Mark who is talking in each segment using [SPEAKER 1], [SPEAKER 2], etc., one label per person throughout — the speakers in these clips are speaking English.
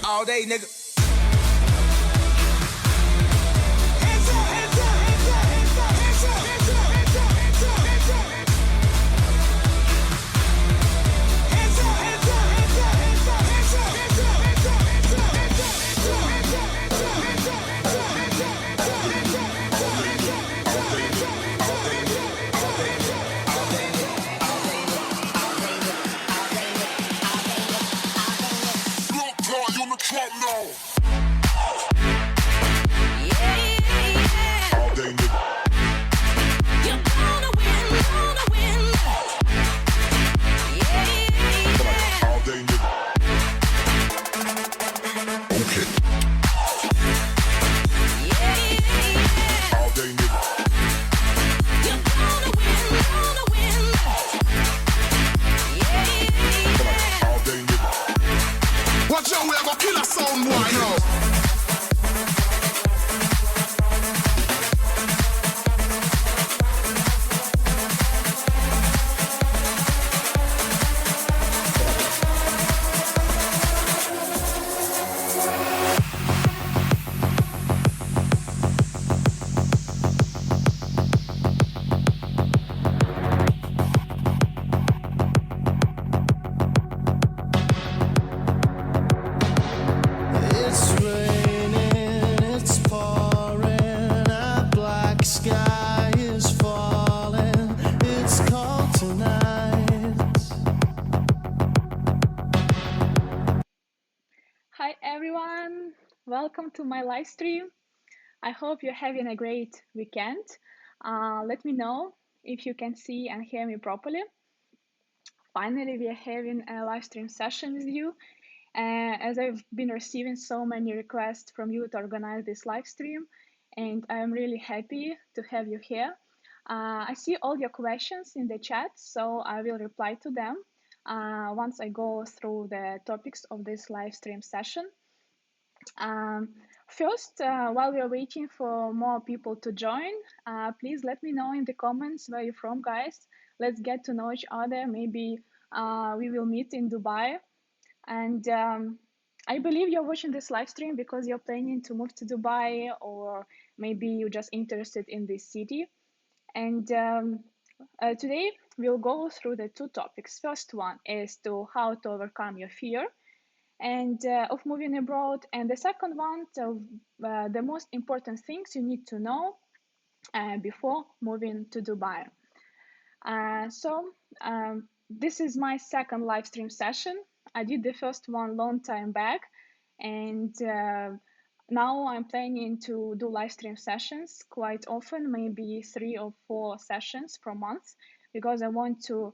[SPEAKER 1] All day, nigga.
[SPEAKER 2] Watch out, we are gonna kill a sound boy now.
[SPEAKER 3] Hi everyone, welcome to my live stream. I hope you're having a great weekend. Let me know if you can see and hear me properly. Finally, we are having a live stream session with you. As I've been receiving so many requests from you to organize this live stream, and I'm really happy to have you here. I see all your questions in the chat, so I will reply to them once I go through the topics of this live stream session. First, while we are waiting for more people to join, please let me know in the comments where you're from, guys. Let's get to know each other. Maybe we will meet in Dubai. And I believe you're watching this live stream because you're planning to move to Dubai, or maybe you're just interested in this city. And today we'll go through the two topics. First one is to how to overcome your fear and of moving abroad, and the second one of the most important things you need to know before moving to Dubai. So this is my second live stream session. I did the first one long time back, and now I'm planning to do live stream sessions quite often, maybe 3 or 4 sessions per month, because I want to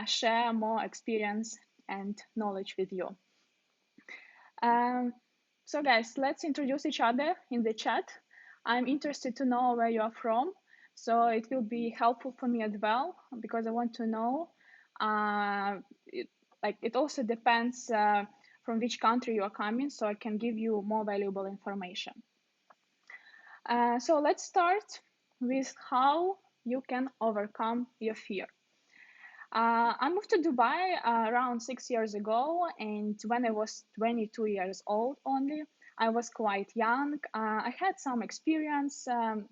[SPEAKER 3] share more experience and knowledge with you. So guys, let's introduce each other in the chat. I'm interested to know where you are from, so it will be helpful for me as well, because I want to know. It also depends from which country you are coming, so I can give you more valuable information. So let's start with how you can overcome your fear. I moved to Dubai around 6 years ago, and when I was 22 years old only, I was quite young. I had some experience,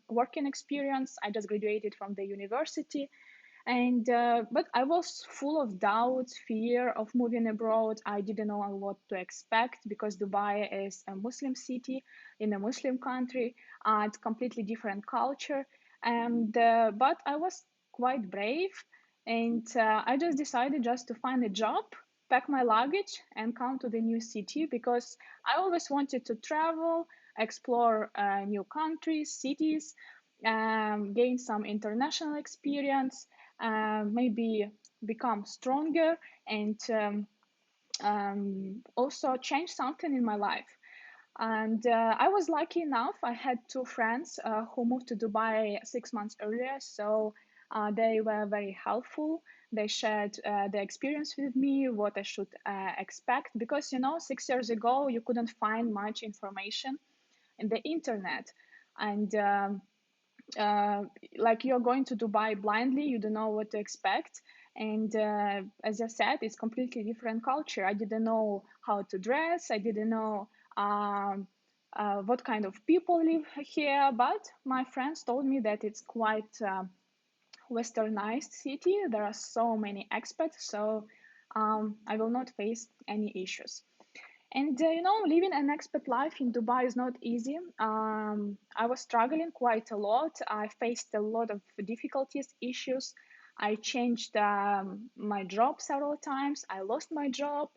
[SPEAKER 3] working experience. I just graduated from the university, and but I was full of doubts, fear of moving abroad. I didn't know what to expect because Dubai is a Muslim city in a Muslim country. It's completely different culture, and but I was quite brave, and I just decided just to find a job, pack my luggage, and come to the new city because I always wanted to travel, explore new countries, cities, gain some international experience, maybe become stronger, and also change something in my life. And I was lucky enough. I had two friends who moved to Dubai 6 months earlier, so they were very helpful. They shared their experience with me, what I should expect, because 6 years ago you couldn't find much information in the internet, and uh, like you're going to Dubai blindly, you don't know what to expect. And as I said, it's completely different culture. I didn't know how to dress. I didn't know um, what kind of people live here. But my friends told me that it's quite westernized city. There are so many expats, so I will not face any issues. And living an expat life in Dubai is not easy. I was struggling quite a lot. I faced a lot of difficulties, issues. I changed my job several times. I lost my job.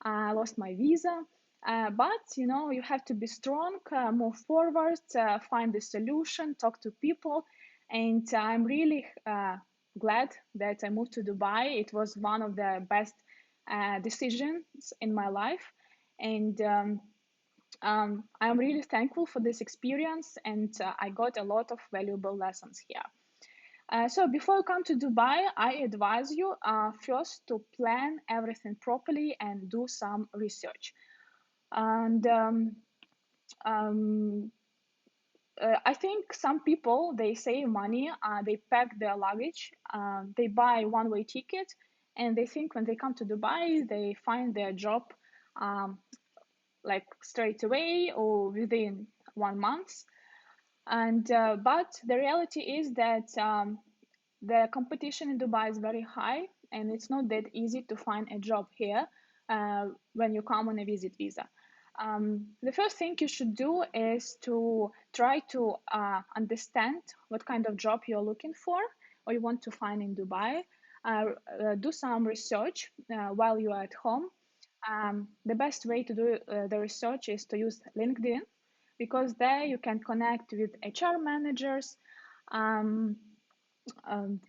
[SPEAKER 3] I lost my visa. But you have to be strong, move forward, find the solution, talk to people. And I'm really glad that I moved to Dubai. It was one of the best decisions in my life, and I'm really thankful for this experience, and I got a lot of valuable lessons here. So before you come to Dubai, I advise you first to plan everything properly and do some research. And um, I think some people, they save money, they pack their luggage, they buy one-way ticket, and they think when they come to Dubai, they find their job um, like straight away or within 1 month. And but the reality is that the competition in Dubai is very high, and it's not that easy to find a job here when you come on a visit visa. The first thing you should do is to try to understand what kind of job you're looking for or you want to find in Dubai. Do some research while you are at home. The best way to do the research is to use LinkedIn, because there you can connect with HR managers, um, um,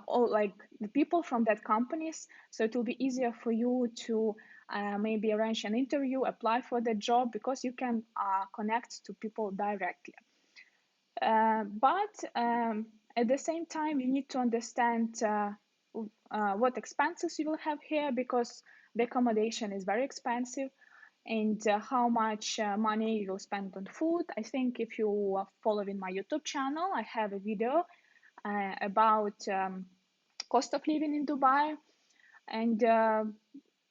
[SPEAKER 3] or like the people from that companies. So it will be easier for you to maybe arrange an interview, apply for the job, because you can connect to people directly. But at the same time, you need to understand what expenses you will have here, because the accommodation is very expensive, and how much money you will spend on food. I think if you are following my YouTube channel, I have a video about cost of living in Dubai. And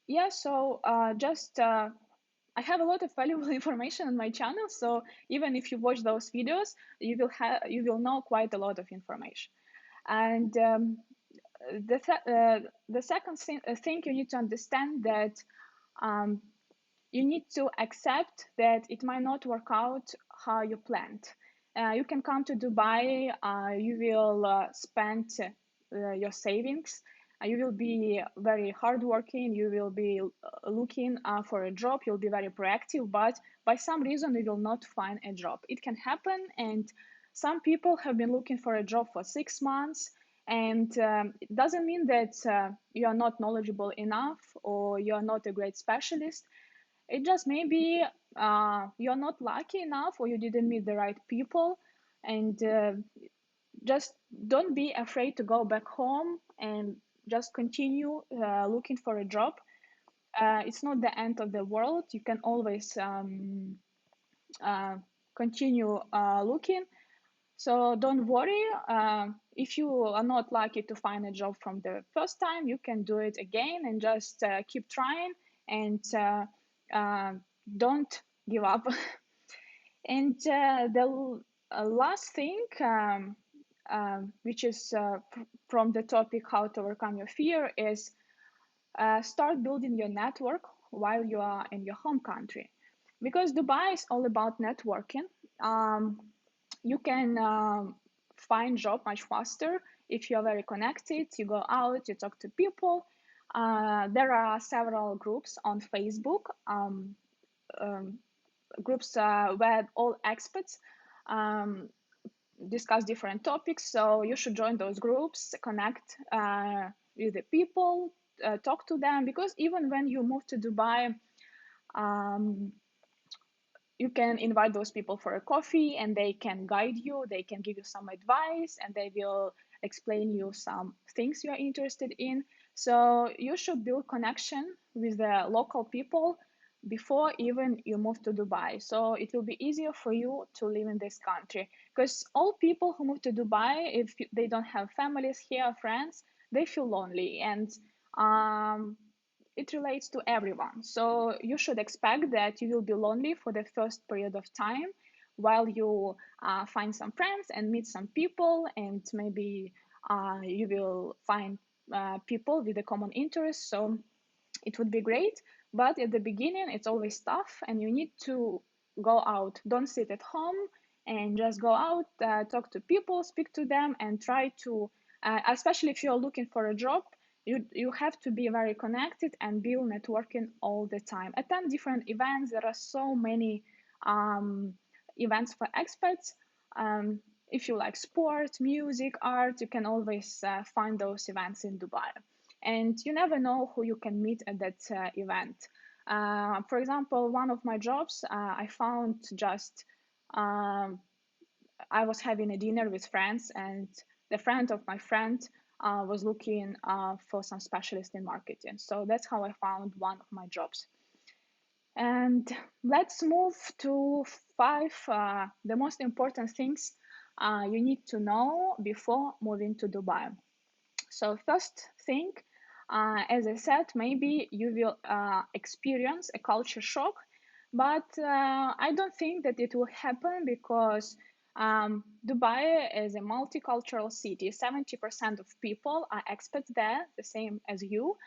[SPEAKER 3] yeah, so just I have a lot of valuable information on my channel, so even if you watch those videos, you will know quite a lot of information. And the second thing you need to understand that um, you need to accept that it might not work out how you planned. You can come to Dubai, you will spend your savings, you will be very hardworking, you will be looking for a job, you'll be very proactive, but by some reason you will not find a job. It can happen, and some people have been looking for a job for 6 months, and it doesn't mean that you are not knowledgeable enough or you are not a great specialist. It just maybe you're not lucky enough or you didn't meet the right people. And just don't be afraid to go back home and just continue looking for a job. It's not the end of the world. You can always uh, continue looking. So don't worry. If you are not lucky to find a job from the first time, you can do it again and just keep trying, and uh, don't give up. And the last thing, which is from the topic how to overcome your fear, is start building your network while you are in your home country, because Dubai is all about networking. You can find job much faster if you are very connected. You go out, you talk to people. There are several groups on Facebook, um, groups where all experts um, discuss different topics. So you should join those groups, connect with the people, talk to them, because even when you move to Dubai, um, you can invite those people for a coffee and they can guide you, they can give you some advice, and they will explain you some things you are interested in. So you should build connection with the local people before even you move to Dubai, so it will be easier for you to live in this country. Because all people who move to Dubai, if they don't have families here, friends, they feel lonely, and um, it relates to everyone. So you should expect that you will be lonely for the first period of time while you find some friends and meet some people, and maybe you will find people with a common interest. So it would be great. But at the beginning, it's always tough, and you need to go out. Don't sit at home, and just go out, talk to people, speak to them, and try to, especially if you're looking for a job, you have to be very connected and build networking all the time. Attend different events. There are so many events for experts. If you like sport, music, art, you can always find those events in Dubai. And you never know who you can meet at that event. For example, one of my jobs, I found just I was having a dinner with friends, and the friend of my friend was looking for some specialist in marketing. So that's how I found one of my jobs. And let's move to 5 the most important things you need to know before moving to Dubai. So first thing, as I said, maybe you will experience a culture shock, but I don't think that it will happen, because Dubai is a multicultural city. 70% of people are expats there, the same as you.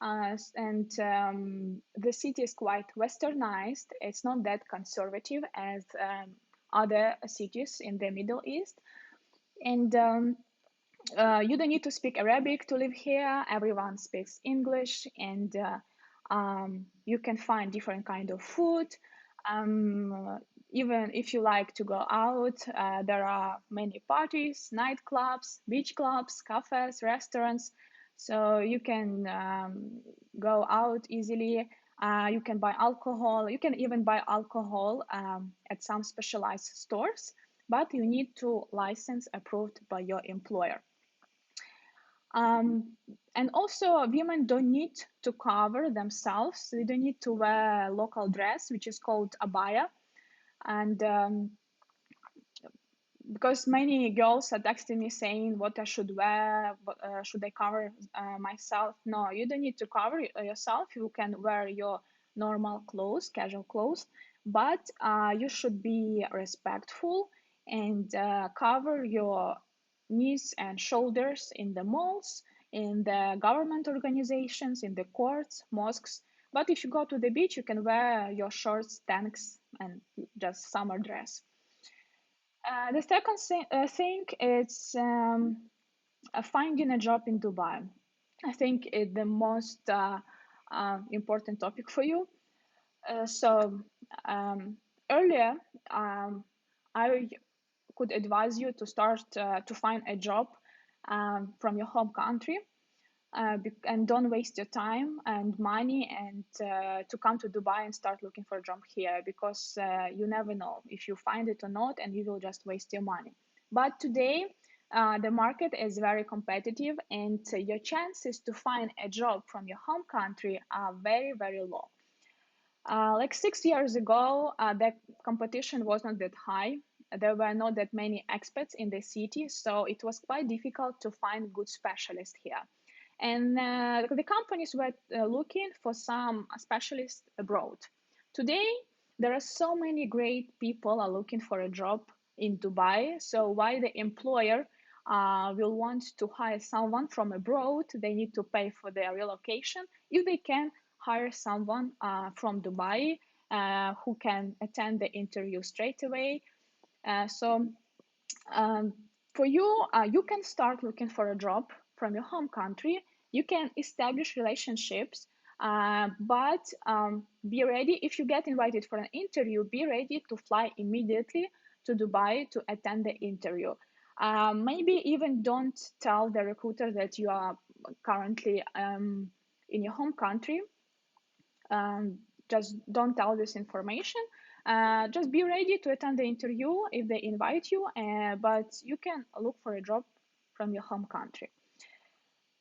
[SPEAKER 3] And the city is quite westernized. It's not that conservative as other cities in the Middle East. And you don't need to speak Arabic to live here. Everyone speaks English, and you can find different kind of food. Even if you like to go out, there are many parties, nightclubs, beach clubs, cafes, restaurants. So you can go out easily. You can buy alcohol. You can even buy alcohol at some specialized stores, but you need to license approved by your employer. And also, women don't need to cover themselves. They don't need to wear a local dress, which is called abaya. And because many girls are texting me saying what I should wear, should I cover myself? No, you don't need to cover yourself. You can wear your normal clothes, casual clothes, but you should be respectful and cover your knees and shoulders in the malls, in the government organizations, in the courts, mosques. But if you go to the beach, you can wear your shorts, tanks, and just summer dress. The second thing is finding a job in Dubai. I think it's the most important topic for you. So earlier, I could advise you to start to find a job from your home country, and don't waste your time and money and to come to Dubai and start looking for a job here, because you never know if you find it or not, and you will just waste your money. But today, the market is very competitive, and your chances to find a job from your home country are very, very low. Like 6 years ago, the competition was not that high. There were not that many expats in the city, so it was quite difficult to find good specialists here. And the companies were looking for some specialists abroad. Today, there are so many great people are looking for a job in Dubai. So why the employer will want to hire someone from abroad, they need to pay for their relocation if they can hire someone from Dubai who can attend the interview straight away. So um, for you, you can start looking for a job from your home country. You can establish relationships, but be ready. If you get invited for an interview, be ready to fly immediately to Dubai to attend the interview. Maybe even don't tell the recruiter that you are currently in your home country. Just don't tell this information. Just be ready to attend the interview if they invite you, but you can look for a job from your home country.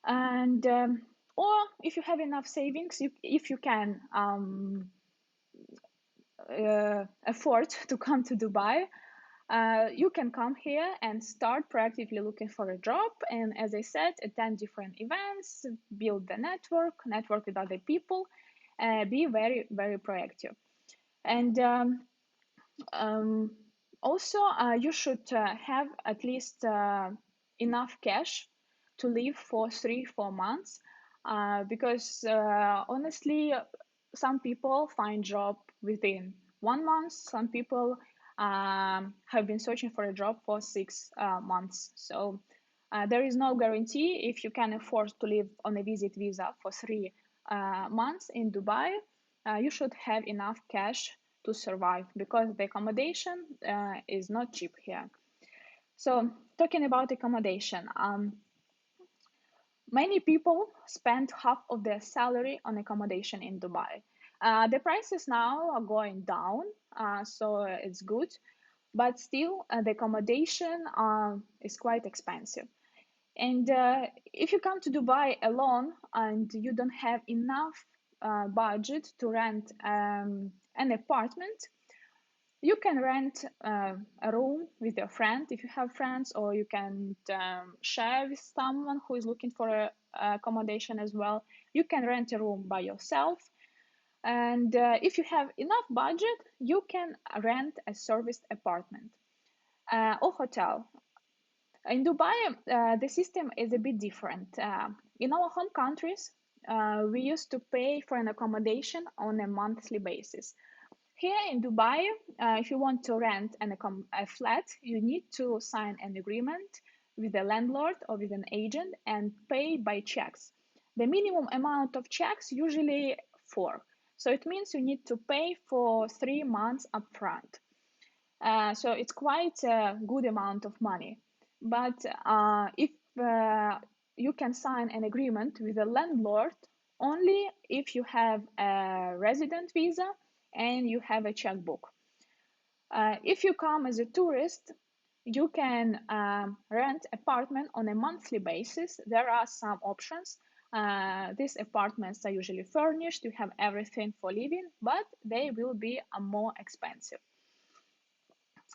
[SPEAKER 3] And or if you have enough savings, if you can afford to come to Dubai, you can come here and start proactively looking for a job. And as I said, attend different events, build the network with other people, be very, very proactive. And also, you should have at least enough cash to live for 3-4 months, because honestly, some people find job within 1 month. Some people have been searching for a job for 6 months. So there is no guarantee. If you can afford to live on a visit visa for 3 months in Dubai, you should have enough cash to survive, because the accommodation is not cheap here. So talking about accommodation, many people spend half of their salary on accommodation in Dubai. The prices now are going down, so it's good, but still the accommodation is quite expensive. And if you come to Dubai alone and you don't have enough budget to rent an apartment, you can rent a room with your friend if you have friends, or you can share with someone who is looking for a accommodation as well. You can rent a room by yourself. And if you have enough budget, you can rent a serviced apartment or hotel. In Dubai, the system is a bit different. In our home countries, we used to pay for an accommodation on a monthly basis. Here in Dubai, if you want to rent a flat, you need to sign an agreement with the landlord or with an agent and pay by checks. The minimum amount of checks, usually 4. So it means you need to pay for 3 months upfront. So it's quite a good amount of money. But if you can sign an agreement with a landlord only if you have a resident visa and you have a checkbook. If you come as a tourist, you can rent apartment on a monthly basis. There are some options. These apartments are usually furnished. You have everything for living, but they will be more expensive.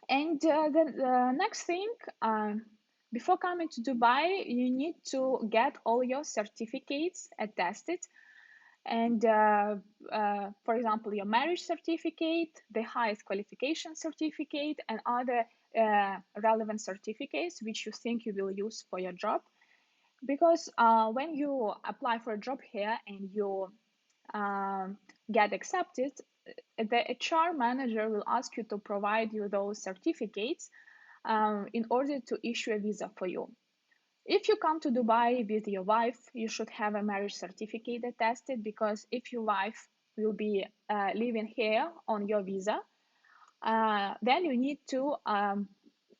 [SPEAKER 3] And the next thing, before coming to Dubai, you need to get all your certificates attested. And for example, your marriage certificate, the highest qualification certificate, and other relevant certificates which you think you will use for your job. Because when you apply for a job here and you get accepted, the HR manager will ask you to provide you those certificates in order to issue a visa for you. If you come to Dubai with your wife, you should have a marriage certificate attested, because if your wife will be living here on your visa, then you need to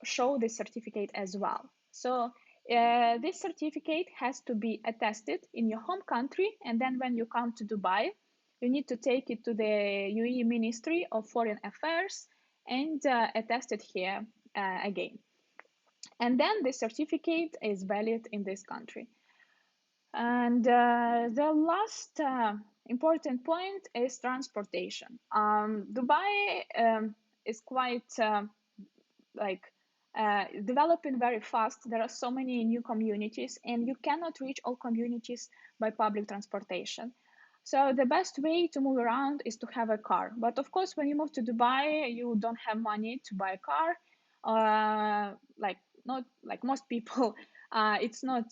[SPEAKER 3] show the certificate as well. So this certificate has to be attested in your home country, and then when you come to Dubai, you need to take it to the UAE Ministry of Foreign Affairs and attest it here again. And then the certificate is valid in this country. And the last important point is transportation. Dubai is quite like developing very fast. There are so many new communities, and you cannot reach all communities by public transportation. So the best way to move around is to have a car. But of course, when you move to Dubai, you don't have money to buy a car. Like not like most people, it's not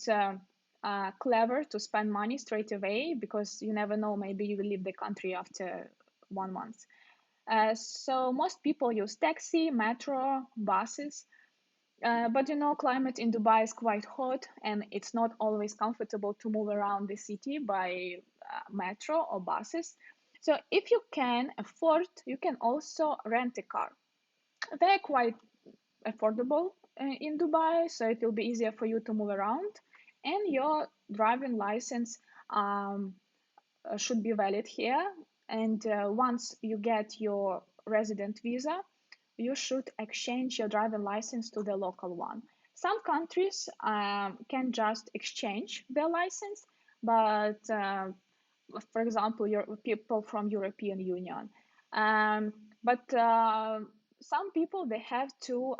[SPEAKER 3] clever to spend money straight away, because you never know, maybe you will leave the country after 1 month. So most people use taxi, metro, buses. But you know, climate in Dubai is quite hot, and it's not always comfortable to move around the city by metro or buses. So if you can afford, you can also rent a car. They're quite affordable in Dubai, so it will be easier for you to move around. And your driving license should be valid here. And once you get your resident visa, you should exchange your driving license to the local one. Some countries can just exchange their license, but for example, people from European Union. But some people, they have to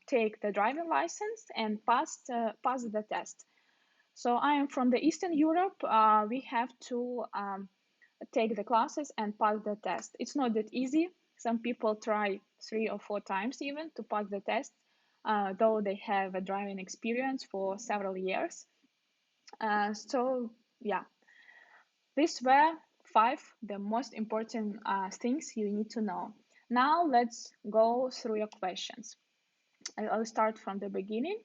[SPEAKER 3] take the driving license and pass the test. So I am from the Eastern Europe. We have to take the classes and pass the test. It's not that easy. Some people try 3 or 4 times even to pass the test, though they have a driving experience for several years. So yeah, these were 5 the most important things you need to know. Now let's go through your questions. I'll start from the beginning.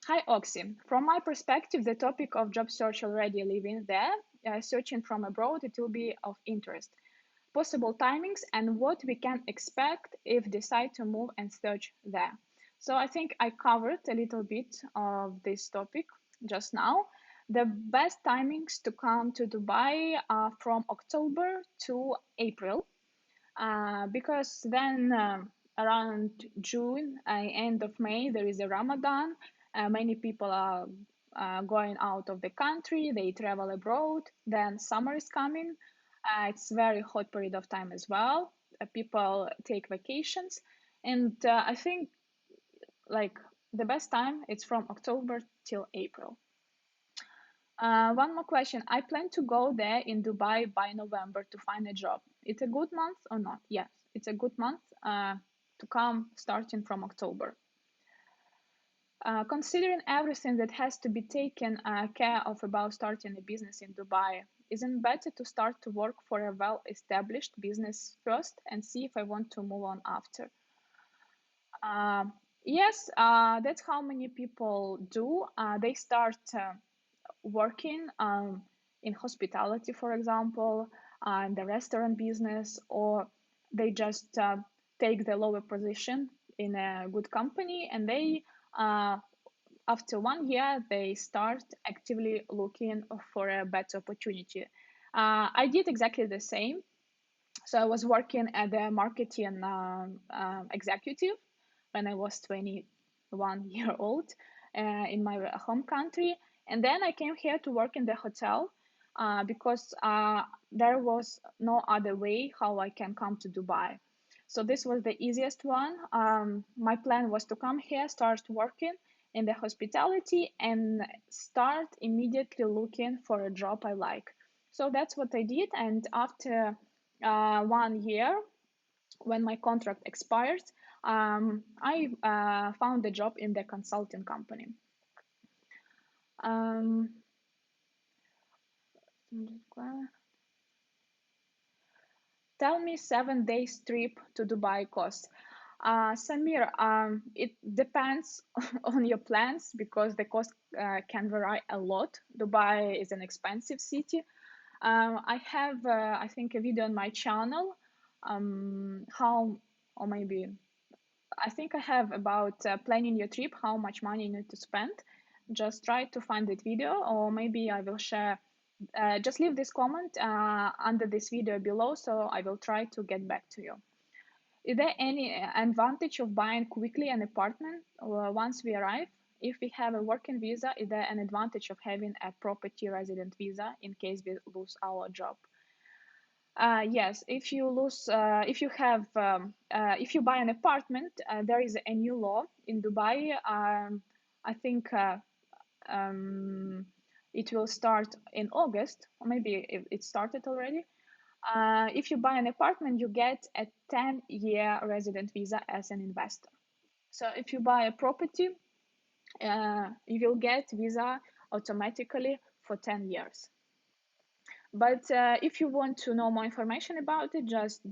[SPEAKER 3] Hi, Oksy. From my perspective, the topic of job search already living there, searching from abroad, it will be of interest. Possible timings and what we can expect if decide to move and search there. So I think I covered a little bit of this topic just now. The best timings to come to Dubai are from October to April, because then around June, end of May, there is a Ramadan. Many people are going out of the country, they travel abroad. Then summer is coming. It's very hot period of time as well. People take vacations, and I think like the best time it's from October till April. One more question. I plan to go there in Dubai by November to find a job. It's a good month or not? Yes, it's a good month to come starting from October. Considering everything that has to be taken care of about starting a business in Dubai, isn't it better to start to work for a well-established business first and see if I want to move on after? Yes, that's how many people do. They start working in hospitality, for example, in the restaurant business, or they just take the lower position in a good company, and they after 1 year they start actively looking for a better opportunity. I did exactly the same. So I was working as a marketing executive when I was 21 year old in my home country. And then I came here to work in the hotel because there was no other way how I can come to Dubai. So this was the easiest one. My plan was to come here, start working, in the hospitality and start immediately looking for a job I like. So that's what I did. And after 1 year, when my contract expired, I found a job in the consulting company. Um, Tell me 7 days trip to Dubai cost. Samir, it depends on your plans because the cost can vary a lot. Dubai is an expensive city. I have, I think, a video on my channel. How, or maybe, I think I have about planning your trip, how much money you need to spend. Just try to find that video, or maybe I will share. Just leave this comment under this video below, so I will try to get back to you. Is there any advantage of buying quickly an apartment once we arrive? If we have a working visa, is there an advantage of having a property resident visa in case we lose our job? Yes, if you lose, if you have, if you buy an apartment, there is a new law in Dubai. I think it will start in August, or maybe it started already. If you buy an apartment, you get a 10-year resident visa as an investor. So if you buy a property, you will get visa automatically for 10 years. But if you want to know more information about it, just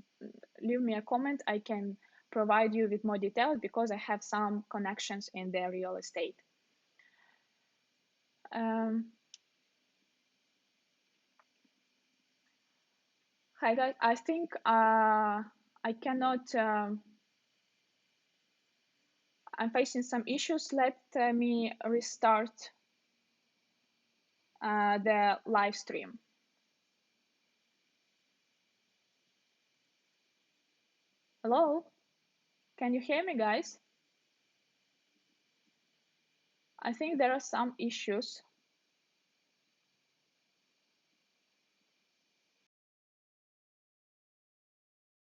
[SPEAKER 3] leave me a comment. I can provide you with more details because I have some connections in the real estate. Hi guys, I think I cannot, I'm facing some issues. Let me restart the live stream. Hello, can you hear me guys? I think there are some issues